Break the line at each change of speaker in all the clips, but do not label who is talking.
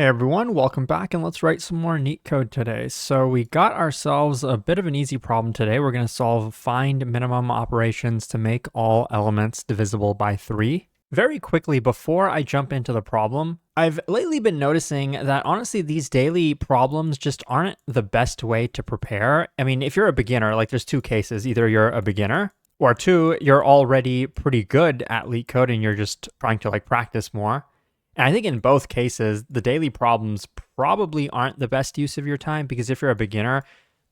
Hey everyone, welcome back and let's write some more Leetcode today. So we got ourselves a bit of an easy problem today. We're going to solve find minimum operations to make all elements divisible by 3. Very quickly, before I jump into the problem, I've lately been noticing that honestly these daily problems just aren't the best way to prepare. I mean, if you're a beginner, like there's two cases. Either you're a beginner or two, you're already pretty good at Leetcode and you're just trying to like practice more. And I think in both cases, the daily problems probably aren't the best use of your time because if you're a beginner,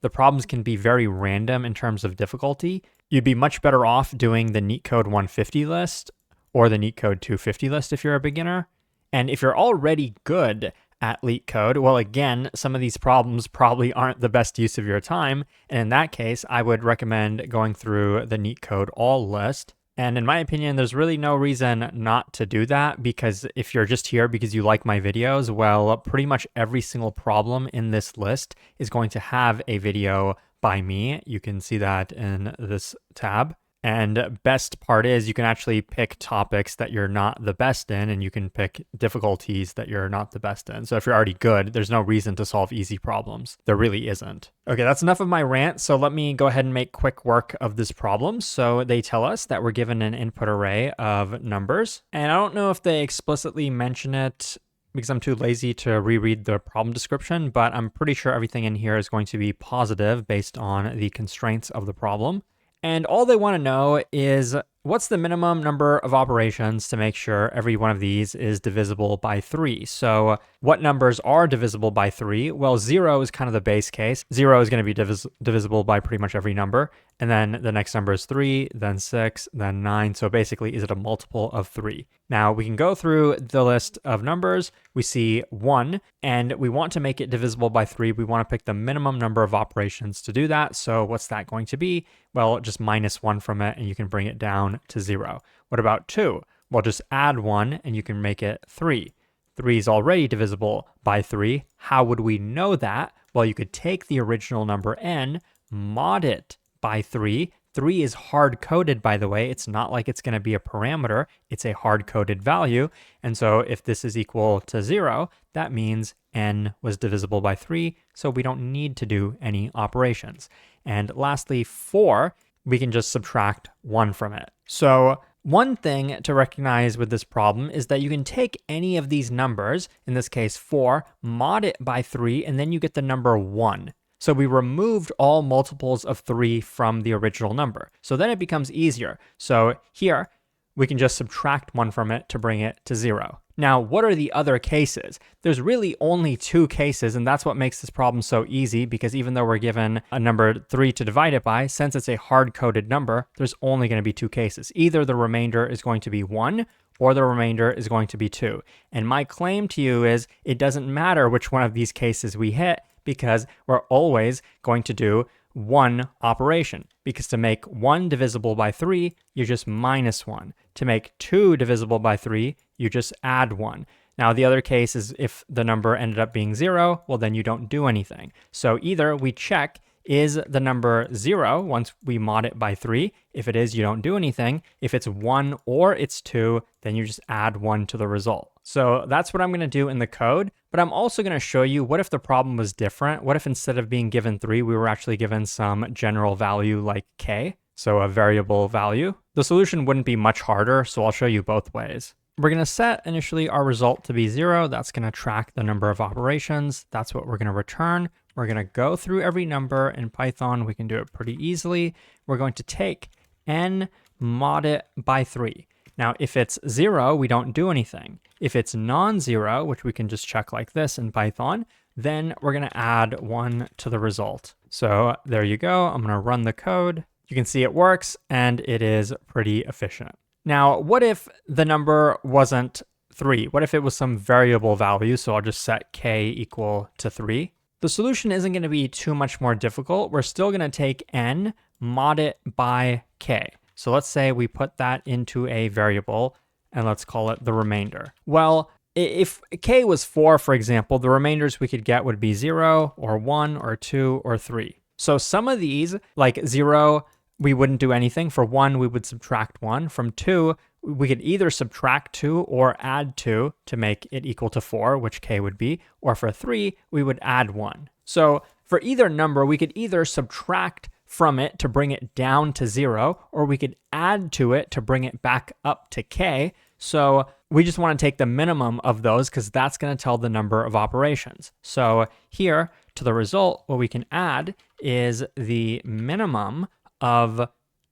the problems can be very random in terms of difficulty. You'd be much better off doing the Leetcode 150 list or the Leetcode 250 list if you're a beginner. And if you're already good at Leetcode, well, again, some of these problems probably aren't the best use of your time. And in that case, I would recommend going through the Leetcode all list. And in my opinion, there's really no reason not to do that because if you're just here because you like my videos, well, pretty much every single problem in this list is going to have a video by me. You can see that in this tab. And best part is you can actually pick topics that you're not the best in, and you can pick difficulties that you're not the best in. So if you're already good, there's no reason to solve easy problems. There really isn't. Okay, that's enough of my rant. So let me go ahead and make quick work of this problem. So they tell us that we're given an input array of numbers. And I don't know if they explicitly mention it because I'm too lazy to reread the problem description, but I'm pretty sure everything in here is going to be positive based on the constraints of the problem. And all they want to know is what's the minimum number of operations to make sure every one of these is divisible by 3. So what numbers are divisible by 3? Well, 0 is kind of the base case. 0 is going to be divisible by pretty much every number. And then the next number is 3, then 6, then 9. So basically, is it a multiple of 3? Now, we can go through the list of numbers. We see 1, and we want to make it divisible by 3. We want to pick the minimum number of operations to do that. So what's that going to be? Well, just minus 1 from it, and you can bring it down to 0. What about 2? Well, just add 1, and you can make it 3. 3 is already divisible by 3. How would we know that? Well, you could take the original number n, mod it by 3. 3 is hard-coded, by the way. It's not like it's going to be a parameter. It's a hard-coded value. And so if this is equal to 0, that means n was divisible by 3, so we don't need to do any operations. And lastly, 4, we can just subtract 1 from it. So one thing to recognize with this problem is that you can take any of these numbers, in this case 4, mod it by 3, and then you get the number 1. So we removed all multiples of 3 from the original number. So then it becomes easier. So here, we can just subtract 1 from it to bring it to 0. Now, what are the other cases? There's really only 2 cases, and that's what makes this problem so easy, because even though we're given a number 3 to divide it by, since it's a hard-coded number, there's only going to be 2 cases. Either the remainder is going to be 1, or the remainder is going to be 2. And my claim to you is it doesn't matter which one of these cases we hit, because we're always going to do one operation. Because to make 1 divisible by 3, you just minus 1. To make 2 divisible by 3, you just add 1. Now, the other case is if the number ended up being 0, well, then you don't do anything. So either we check, is the number 0 once we mod it by 3? If it is, you don't do anything. If it's 1 or it's 2, then you just add 1 to the result. So that's what I'm going to do in the code. But I'm also going to show you what if the problem was different? What if instead of being given 3, we were actually given some general value like k, so a variable value? The solution wouldn't be much harder, so I'll show you both ways. We're going to set initially our result to be 0. That's going to track the number of operations. That's what we're going to return. We're going to go through every number in Python. We can do it pretty easily. We're going to take n, mod it by 3. Now, if it's 0, we don't do anything. If it's non-zero, which we can just check like this in Python, then we're going to add 1 to the result. So there you go. I'm going to run the code. You can see it works, and it is pretty efficient. Now, what if the number wasn't 3? What if it was some variable value? So I'll just set k equal to 3. The solution isn't going to be too much more difficult. We're still going to take n, mod it by k. So let's say we put that into a variable, and let's call it the remainder. Well, if k was 4, for example, the remainders we could get would be 0, or 1, or 2, or 3. So some of these, like 0, we wouldn't do anything. For 1, we would subtract 1. From 2, we could either subtract 2 or add 2 to make it equal to 4, which k would be, or for 3, we would add 1. So for either number, we could either subtract from it to bring it down to 0, or we could add to it to bring it back up to k. So we just want to take the minimum of those because that's going to tell the number of operations. So here to the result, what we can add is the minimum of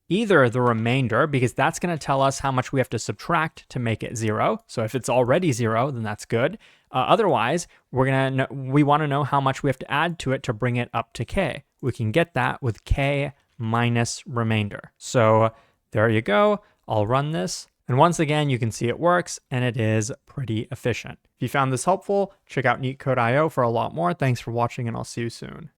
either the remainder, because that's going to tell us how much we have to subtract to make it 0. So if it's already 0, then that's good. Otherwise, we want to know how much we have to add to it to bring it up to k. We can get that with k minus remainder. So there you go. I'll run this. And once again, you can see it works, and it is pretty efficient. If you found this helpful, check out Leetcode.io for a lot more. Thanks for watching, and I'll see you soon.